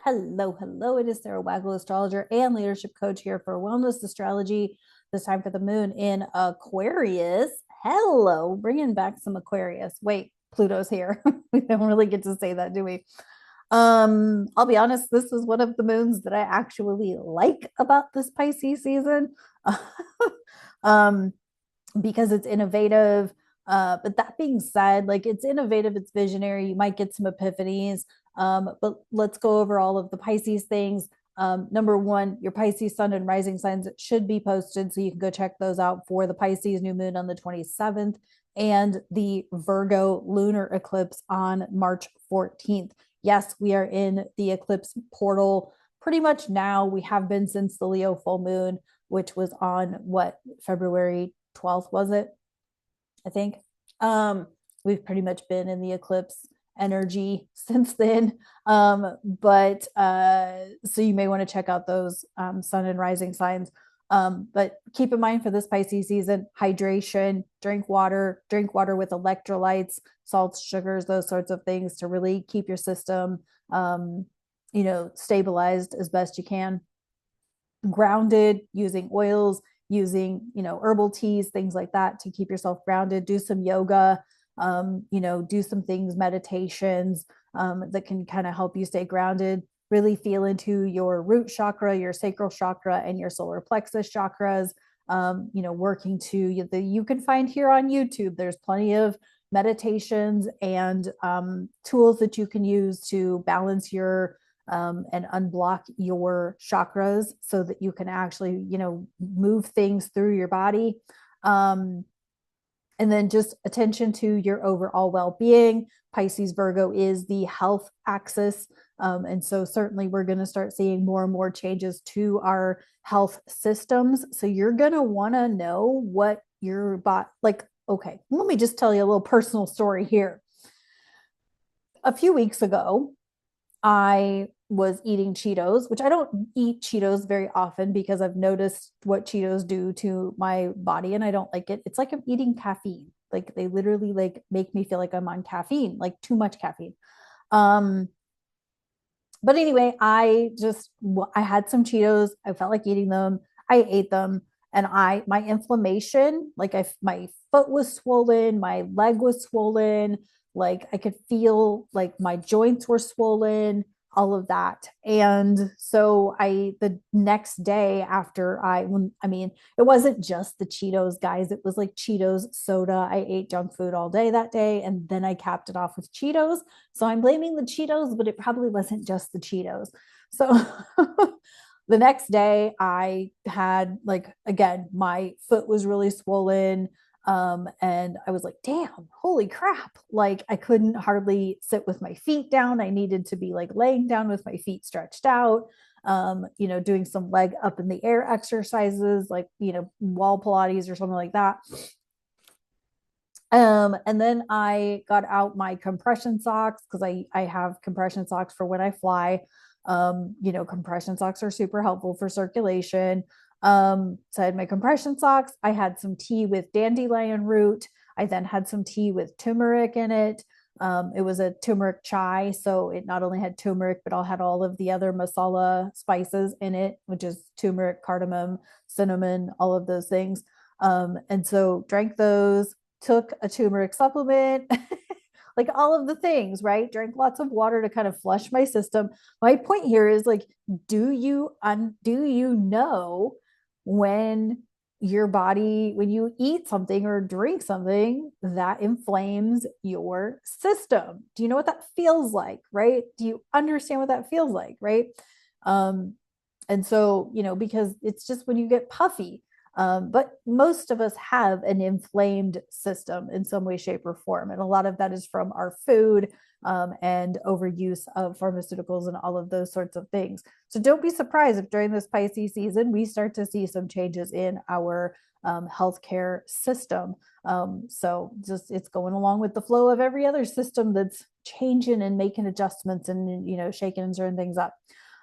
Hello, hello. It is Sarah Waggle, astrologer and leadership coach here for Wellness Astrology. This time for the moon in Aquarius. Hello, bringing back some Aquarius. Wait, Pluto's here. We don't really get to say that, do we? I'll be honest, this is one of the moons that I actually like about this Pisces season. um, because it's innovative. But that being said, like it's innovative, it's visionary. You might get some epiphanies. But let's go over all of the Pisces things. Number one, your Pisces sun and rising signs should be posted. So you can go check those out for the Pisces new moon on the 27th and the Virgo lunar eclipse on March 14th. Yes, we are in the eclipse portal pretty much now. We have been since the Leo full moon, which was on what, February 12th, was it? I think. We've pretty much been in the eclipse energy since then. But so you may want to check out those sun and rising signs. But keep in mind for this Pisces season, hydration, drink water with electrolytes, salts, sugars, those sorts of things to really keep your system, stabilized as best you can. Grounded, using oils, using herbal teas, things like that to keep yourself grounded. Do some yoga, do some things, meditations, that can kind of help you stay grounded. Really feel into your root chakra, your sacral chakra, and your solar plexus chakras. Working to you can find here on YouTube, there's plenty of meditations and tools that you can use to balance your and unblock your chakras so that you can actually, move things through your body. And then just attention to your overall well-being. Pisces Virgo is the health axis. And so certainly we're going to start seeing more and more changes to our health systems. So you're going to want to know what your body, like, okay, let me just tell you a little personal story here. A few weeks ago, I was eating Cheetos, which I don't eat Cheetos very often because I've noticed what Cheetos do to my body and I don't like it. It's like I'm eating caffeine. Like they literally like make me feel like I'm on caffeine, like too much caffeine. Um, but anyway, I had some Cheetos. I felt like eating them. I ate them and my inflammation, like my foot was swollen, my leg was swollen, like I could feel like my joints were swollen, all of that. And so the next day after it wasn't just the Cheetos, guys, it was like Cheetos, soda. I ate junk food all day that day. And then I capped it off with Cheetos. So I'm blaming the Cheetos, but it probably wasn't just the Cheetos. So the next day I had, like, again, my foot was really swollen. And I was like, damn, holy crap. Like I couldn't hardly sit with my feet down. I needed to be like laying down with my feet stretched out, doing some leg up in the air exercises, like, wall Pilates or something like that. And then I got out my compression socks because I have compression socks for when I fly. Compression socks are super helpful for circulation. So I had my compression socks. I had some tea with dandelion root. I then had some tea with turmeric in it. It was a turmeric chai. So it not only had turmeric, but I had all of the other masala spices in it, which is turmeric, cardamom, cinnamon, all of those things. And so drank those, took a turmeric supplement, like all of the things, right? Drank lots of water to kind of flush my system. My point here is like, do you know when your body, when you eat something or drink something that inflames your system? Do you know what that feels like, right? Do you understand what that feels like, right? And so, because it's just when you get puffy. But most of us have an inflamed system in some way, shape, or form. And a lot of that is from our food, and overuse of pharmaceuticals and all of those sorts of things. So don't be surprised if during this Pisces season, we start to see some changes in our healthcare system. So just it's going along with the flow of every other system that's changing and making adjustments and, shaking and stirring things up.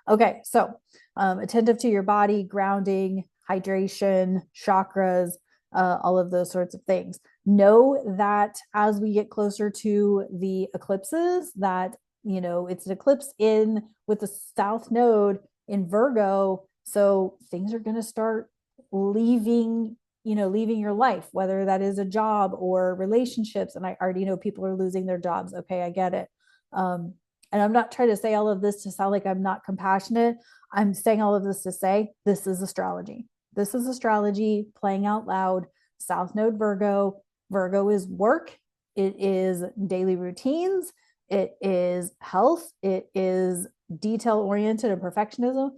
Okay, so attentive to your body, grounding, hydration, chakras, all of those sorts of things. Know that as we get closer to the eclipses, that it's an eclipse in with the south node in Virgo. So things are going to start leaving, leaving your life, whether that is a job or relationships. And I already know people are losing their jobs. Okay, I get it. And I'm not trying to say all of this to sound like I'm not compassionate. I'm saying all of this to say this is astrology. This is astrology playing out loud. South Node Virgo. Virgo is work. It is daily routines. It is health. It is detail oriented and perfectionism.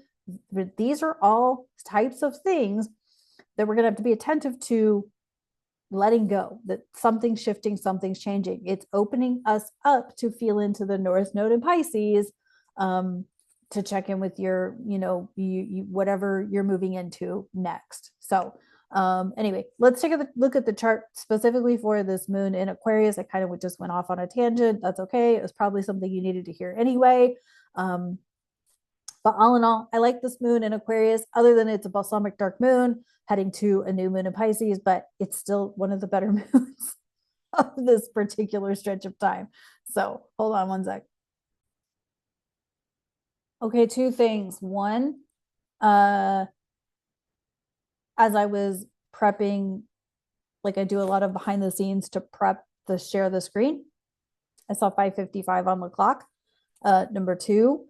These are all types of things that we're going to have to be attentive to, letting go, that something's shifting, something's changing. It's opening us up to feel into the North Node in Pisces, to check in with your, whatever you're moving into next. So anyway, let's take a look at the chart specifically for this moon in Aquarius. I kind of just went off on a tangent. That's okay. It was probably something you needed to hear anyway. But all in all, I like this moon in Aquarius, other than it's a balsamic dark moon heading to a new moon in Pisces, but it's still one of the better moons of this particular stretch of time. So hold on one sec. Okay, two things. One, as I was prepping, like I do a lot of behind the scenes to prep to share the screen, I saw 5:55 on the clock. Number two,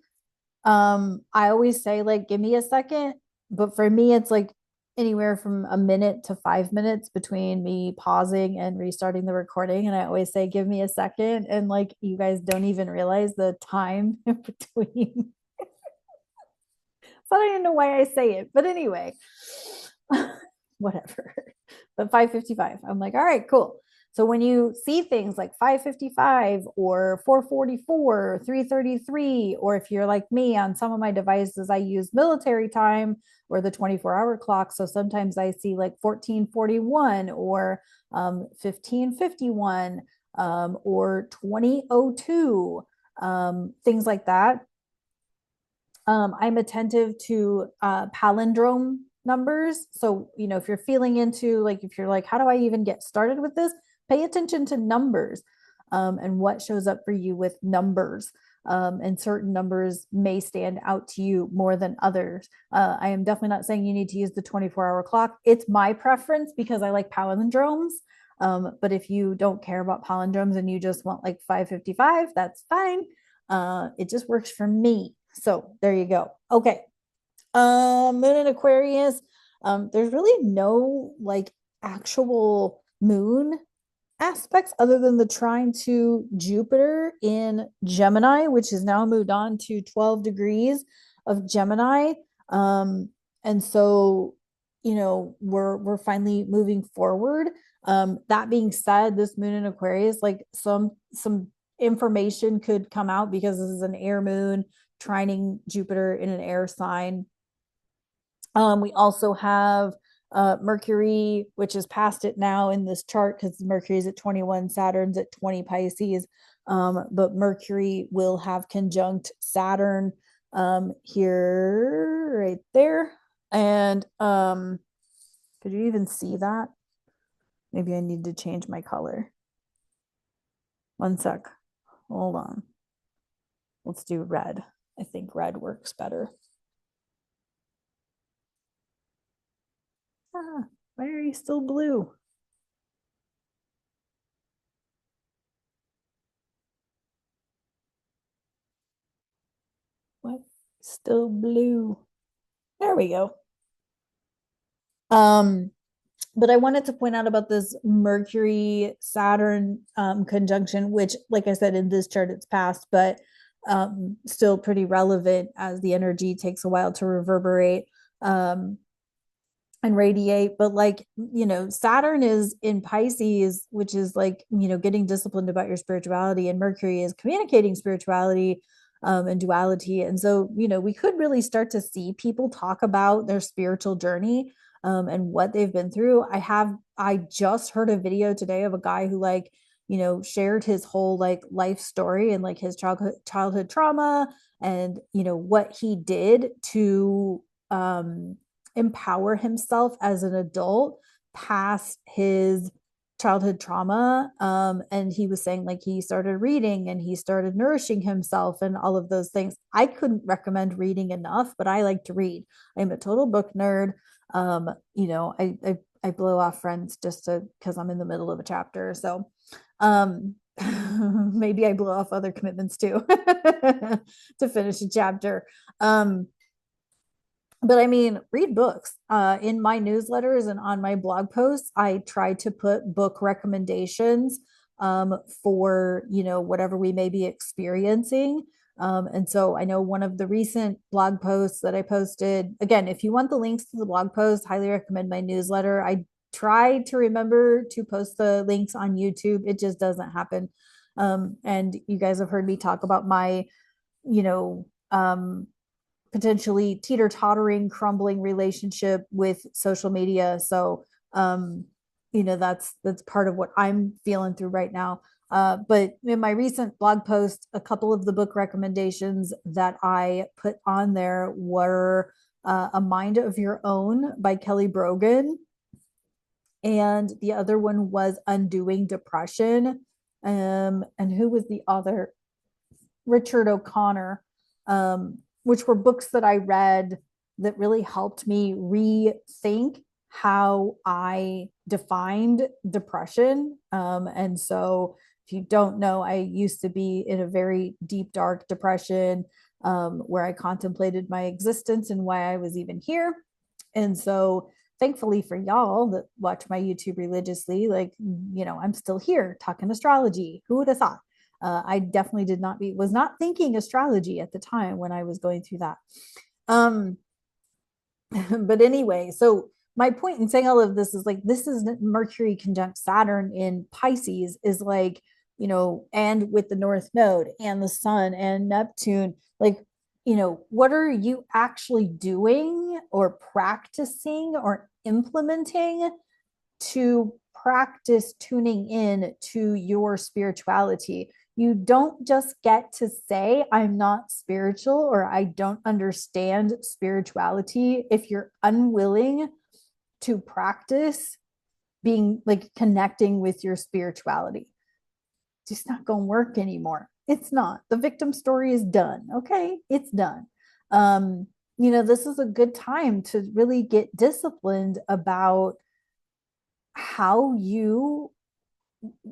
I always say like, give me a second, but for me, it's like anywhere from a minute to 5 minutes between me pausing and restarting the recording. And I always say, give me a second. And like, you guys don't even realize the time in between. So I don't even know why I say it, but anyway, whatever. But 5:55, I'm like, all right, cool. So when you see things like 5:55 or 4:44, 3:33, or if you're like me on some of my devices, I use military time or the 24-hour clock. So sometimes I see like 14:41 or 15:51 or 20:02, things like that. I'm attentive to palindrome numbers. So, if you're feeling into like, if you're like, how do I even get started with this? Pay attention to numbers and what shows up for you with numbers. And certain numbers may stand out to you more than others. I am definitely not saying you need to use the 24-hour clock. It's my preference because I like palindromes. But if you don't care about palindromes and you just want like 5:55, that's fine. It just works for me. So there you go. Okay. Moon in Aquarius. There's really no like actual moon aspects other than the trine to Jupiter in Gemini, which has now moved on to 12 degrees of Gemini. And so, we're finally moving forward. That being said, this moon in Aquarius, like some information could come out because this is an air moon trining Jupiter in an air sign. We also have Mercury, which is past it now in this chart because Mercury is at 21, Saturn's at 20 Pisces. But Mercury will have conjunct Saturn here, right there. And could you even see that? Maybe I need to change my color. One sec. Hold on. Let's do red. I think red works better. Why are you still blue? What? Still blue. There we go. But I wanted to point out about this Mercury Saturn conjunction, which, like I said, in this chart it's past, but still pretty relevant as the energy takes a while to reverberate and radiate. But like, Saturn is in Pisces, which is like, getting disciplined about your spirituality, and Mercury is communicating spirituality and duality. And so, we could really start to see people talk about their spiritual journey and what they've been through. I just heard a video today of a guy who like, shared his whole like life story and like his childhood trauma and, what he did to empower himself as an adult past his childhood trauma. And he was saying like he started reading and he started nourishing himself and all of those things. I couldn't recommend reading enough, but I like to read. I'm a total book nerd. You know, I blow off friends just to because I'm in the middle of a chapter. So maybe I blow off other commitments too to finish a chapter. But I mean, read books. In my newsletters and on my blog posts, I try to put book recommendations for, you know, whatever we may be experiencing. And so I know one of the recent blog posts that I posted, again, if you want the links to the blog post, highly recommend my newsletter. I try to remember to post the links on YouTube. It just doesn't happen. And you guys have heard me talk about my, you know, potentially teeter-tottering, crumbling relationship with social media. So, you know, that's part of what I'm feeling through right now. But in my recent blog post, a couple of the book recommendations that I put on there were A Mind of Your Own by Kelly Brogan. And the other one was Undoing Depression. And who was the other? Richard O'Connor. Which were books that I read that really helped me rethink how I defined depression. And so, if you don't know, I used to be in a very deep, dark depression where I contemplated my existence and why I was even here. And so, thankfully for y'all that watch my YouTube religiously, like, you know, I'm still here talking astrology. Who would have thought? I definitely was not thinking astrology at the time when I was going through that. But anyway, so my point in saying all of this is like, this is Mercury conjunct Saturn in Pisces is like, you know, and with the North Node and the Sun and Neptune, like, you know, what are you actually doing or practicing or implementing to practice tuning in to your spirituality? You don't just get to say, I'm not spiritual or I don't understand spirituality if you're unwilling to practice being like connecting with your spirituality. It's just not going to work anymore. It's not. The victim story is done. Okay. It's done. You know, this is a good time to really get disciplined about how you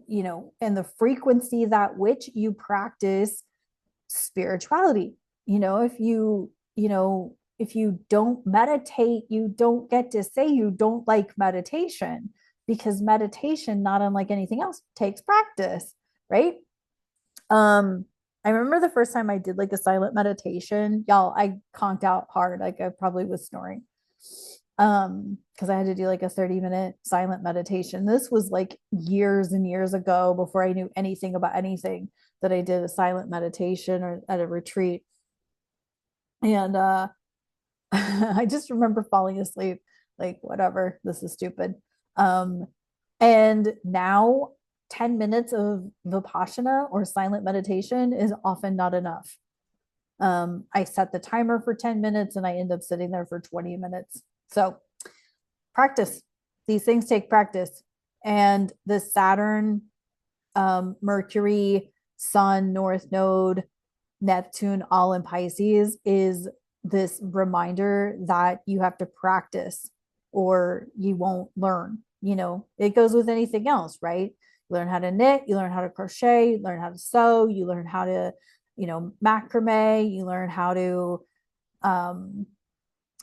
know, and the frequency that which you practice spirituality. You know, if you don't meditate, you don't get to say you don't like meditation because meditation, not unlike anything else, takes practice, right? I remember the first time I did like a silent meditation, y'all, I conked out hard. Like I probably was snoring. Because I had to do like a 30-minute silent meditation. This was like years and years ago before I knew anything about anything that I did a silent meditation or at a retreat. And I just remember falling asleep, like, whatever, this is stupid. And now 10 minutes of Vipassana or silent meditation is often not enough. I set the timer for 10 minutes and I end up sitting there for 20 minutes. So practice. These things take practice. And the Saturn, Mercury, Sun, North Node, Neptune, all in Pisces is this reminder that you have to practice or you won't learn. You know, it goes with anything else, right? You learn how to knit, you learn how to crochet, you learn how to sew, you learn how to, you know, macrame, you learn how to,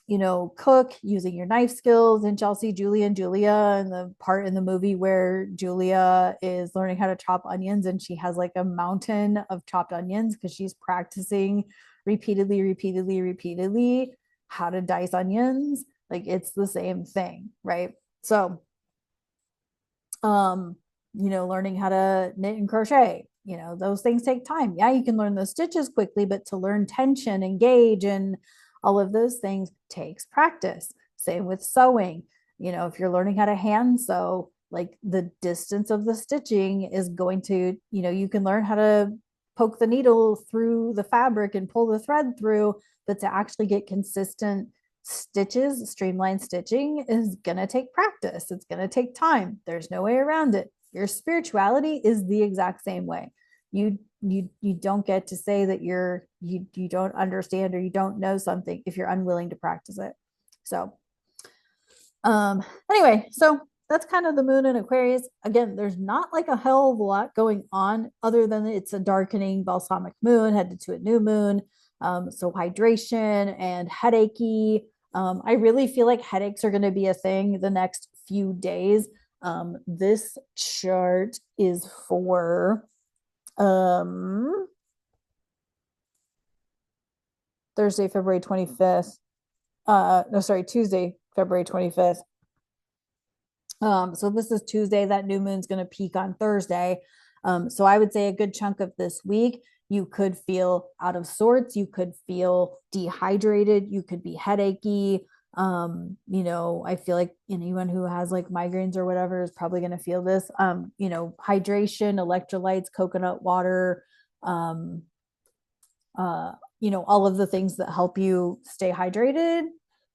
you know, cook using your knife skills. And Chelsea, Julia, and Julia, and the part in the movie where Julia is learning how to chop onions and she has like a mountain of chopped onions because she's practicing repeatedly how to dice onions. Like it's the same thing, right? So, you know, learning how to knit and crochet, you know, those things take time. Yeah, you can learn the stitches quickly, but to learn tension, engage, and all of those things takes practice. Same with sewing. You know, if you're learning how to hand sew, like the distance of the stitching is going to, you know, you can learn how to poke the needle through the fabric and pull the thread through, but to actually get consistent Stitches, streamline stitching is going to take practice. It's going to take time. There's no way around it. Your spirituality is the exact same way. You don't get to say that you don't understand or you don't know something if you're unwilling to practice it. So anyway, so that's kind of the moon in Aquarius. Again, there's not like a hell of a lot going on other than it's a darkening balsamic moon headed to a new moon. So hydration and headachy. I really feel like headaches are going to be a thing the next few days. This chart is for Thursday, February 25th. No, sorry, Tuesday, February 25th. So this is Tuesday. That new moon's going to peak on Thursday. So I would say a good chunk of this week, you could feel out of sorts. You could feel dehydrated. You could be headachy. I feel like anyone who has like migraines or whatever is probably going to feel this. Hydration, electrolytes, coconut water, all of the things that help you stay hydrated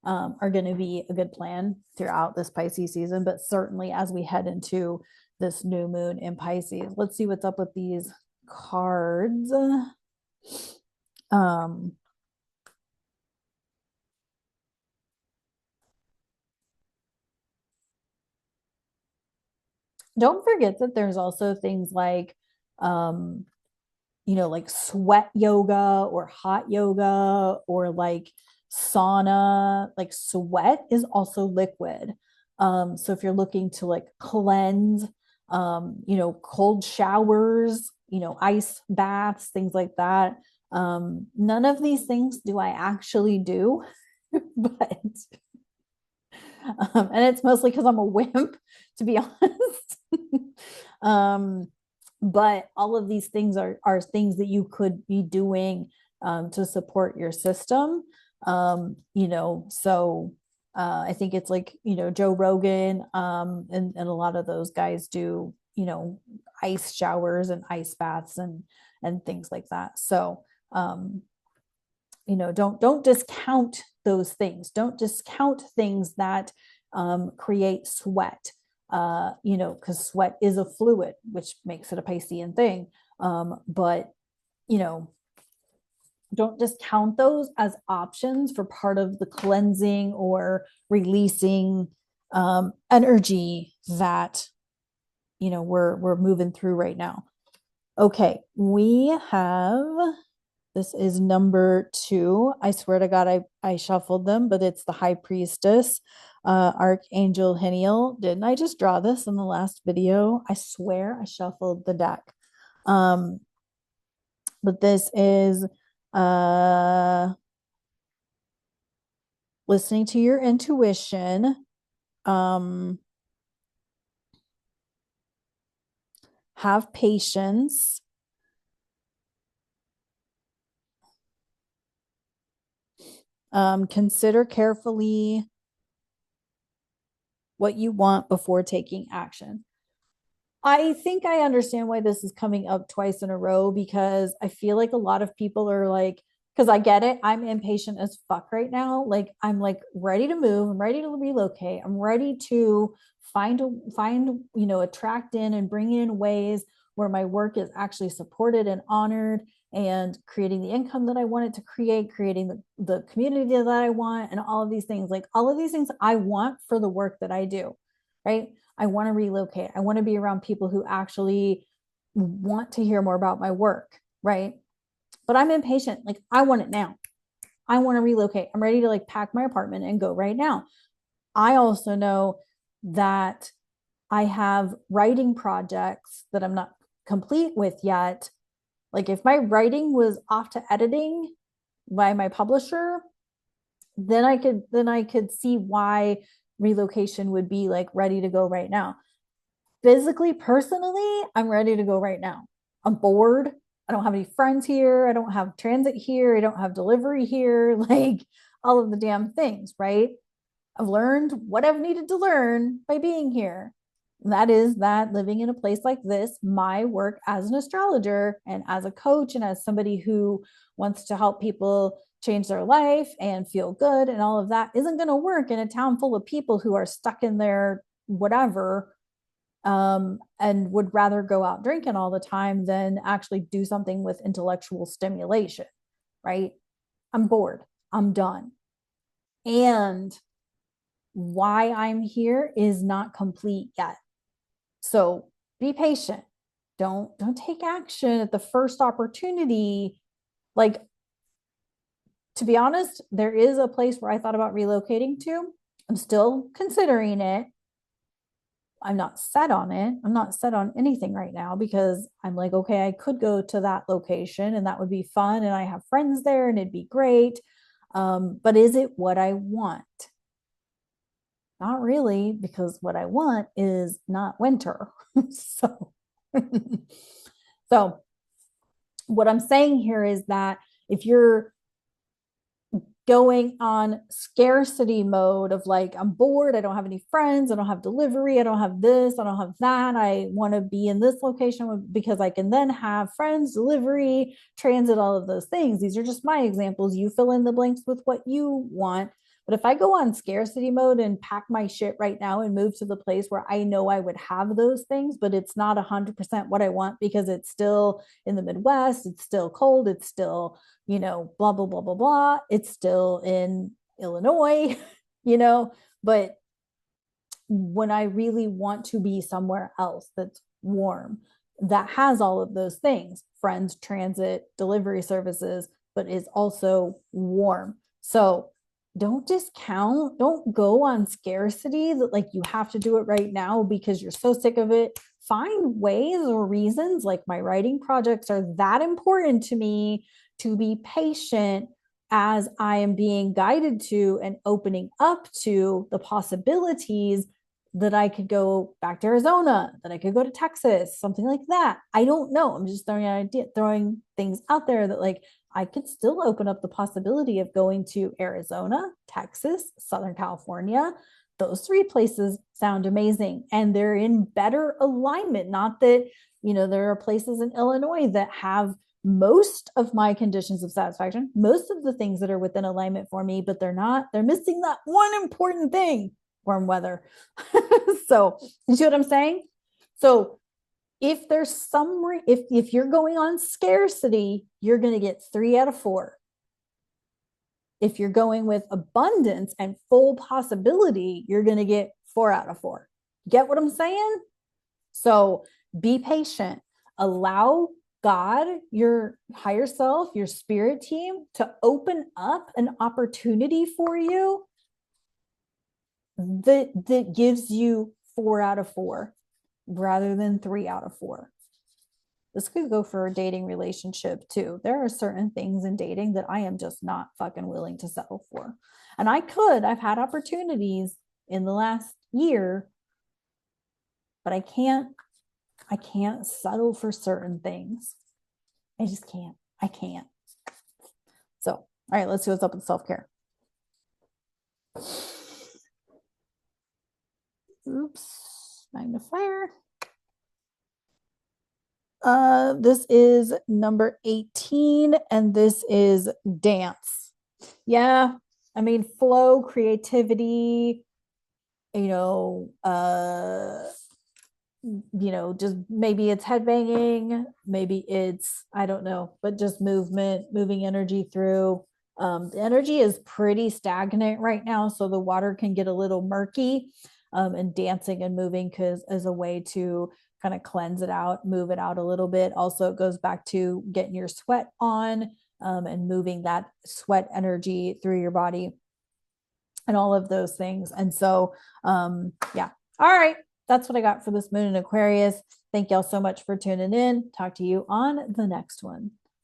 are going to be a good plan throughout this Pisces season, but certainly as we head into this new moon in Pisces. Let's see what's up with these cards. Don't forget that there's also things like like sweat yoga or hot yoga or like sauna. Like sweat is also liquid. So if you're looking to like cleanse, cold showers, ice baths, things like that. None of these things do I actually do, but and it's mostly because I'm a wimp, to be honest. But all of these things are things that you could be doing to support your system. So I think it's like, Joe Rogan and a lot of those guys do, ice showers and ice baths and things like that. So, don't discount those things. Don't discount things that create sweat. Because sweat is a fluid, which makes it a Piscean thing. But don't discount those as options for part of the cleansing or releasing energy that we're moving through right now. Okay, we have, this is number 2. I swear to God, I shuffled them, but it's the High Priestess, Archangel Heniel. Didn't I just draw this in the last video? I swear I shuffled the deck. But this is listening to your intuition. Have patience. Consider carefully what you want before taking action. I think I understand why this is coming up twice in a row, because I feel like a lot of people are like, because I get it, I'm impatient as fuck right now. Like I'm like ready to move, I'm ready to relocate, I'm ready to find attract in and bring in ways where my work is actually supported and honored, and creating the income that I want it to create, creating the community that I want, and all of these things. Like all of these things I want for the work that I do, right? I want to relocate. I want to be around people who actually want to hear more about my work, right? But I'm impatient. Like I want it now. I want to relocate. I'm ready to like pack my apartment and go right now. I also know that I have writing projects that I'm not complete with yet. Like if my writing was off to editing by my publisher, then I could see why relocation would be like ready to go right now. Physically, personally, I'm ready to go right now. I'm bored. I don't have any friends here. I don't have transit here. I don't have delivery here. Like all of the damn things, right? I've learned what I've needed to learn by being here. That is that living in a place like this, my work as an astrologer and as a coach and as somebody who wants to help people change their life and feel good and all of that isn't going to work in a town full of people who are stuck in their whatever, and would rather go out drinking all the time than actually do something with intellectual stimulation, right? I'm bored. I'm done. And why I'm here is not complete yet. So be patient. Don't take action at the first opportunity. Like, to be honest, there is a place where I thought about relocating to. I'm still considering it. I'm not set on it. I'm not set on anything right now because I'm like, okay, I could go to that location and that would be fun. And I have friends there and it'd be great. But is it what I want? Not really, because what I want is not winter. so, so what I'm saying here is that if you're going on scarcity mode of like, I'm bored, I don't have any friends, I don't have delivery, I don't have this, I don't have that, I want to be in this location because I can then have friends, delivery, transit, all of those things. These are just my examples. You fill in the blanks with what you want. But if I go on scarcity mode and pack my shit right now and move to the place where I know I would have those things, but it's not 100% what I want because it's still in the Midwest, it's still cold, it's still, blah, blah, blah, blah, blah. It's still in Illinois, but when I really want to be somewhere else that's warm, that has all of those things, friends, transit, delivery services, but is also warm. So don't discount, don't go on scarcity that like you have to do it right now because you're so sick of it. Find ways or reasons, like my writing projects are that important to me, to be patient as I am being guided to and opening up to the possibilities that I could go back to Arizona, that I could go to Texas, something like that. I don't know. I'm just throwing things out there that like I could still open up the possibility of going to Arizona, Texas, Southern California. Those three places sound amazing and they're in better alignment. Not that, there are places in Illinois that have most of my conditions of satisfaction, most of the things that are within alignment for me, but they're missing that one important thing, warm weather. So you see what I'm saying? So if there's if you're going on scarcity, you're going to get 3 out of 4. If you're going with abundance and full possibility, you're going to get 4 out of 4. Get what I'm saying? So be patient. Allow God, your higher self, your spirit team to open up an opportunity for you that gives you 4 out of 4 rather than 3 out of 4. This could go for a dating relationship too. There are certain things in dating that I am just not fucking willing to settle for. And I've had opportunities in the last year, but I can't settle for certain things. I just can't. I can't. So, all right, let's see what's up with self-care. Oops, magnifier. This is number 18, and this is dance. Yeah, I mean, flow, creativity, just maybe it's headbanging, maybe it's, I don't know, but just moving energy through. The energy is pretty stagnant right now, so the water can get a little murky, and dancing and moving as a way to kind of cleanse it out, move it out a little bit. Also, it goes back to getting your sweat on, and moving that sweat energy through your body and all of those things. And so, yeah. All right. That's what I got for this moon in Aquarius. Thank y'all so much for tuning in. Talk to you on the next one.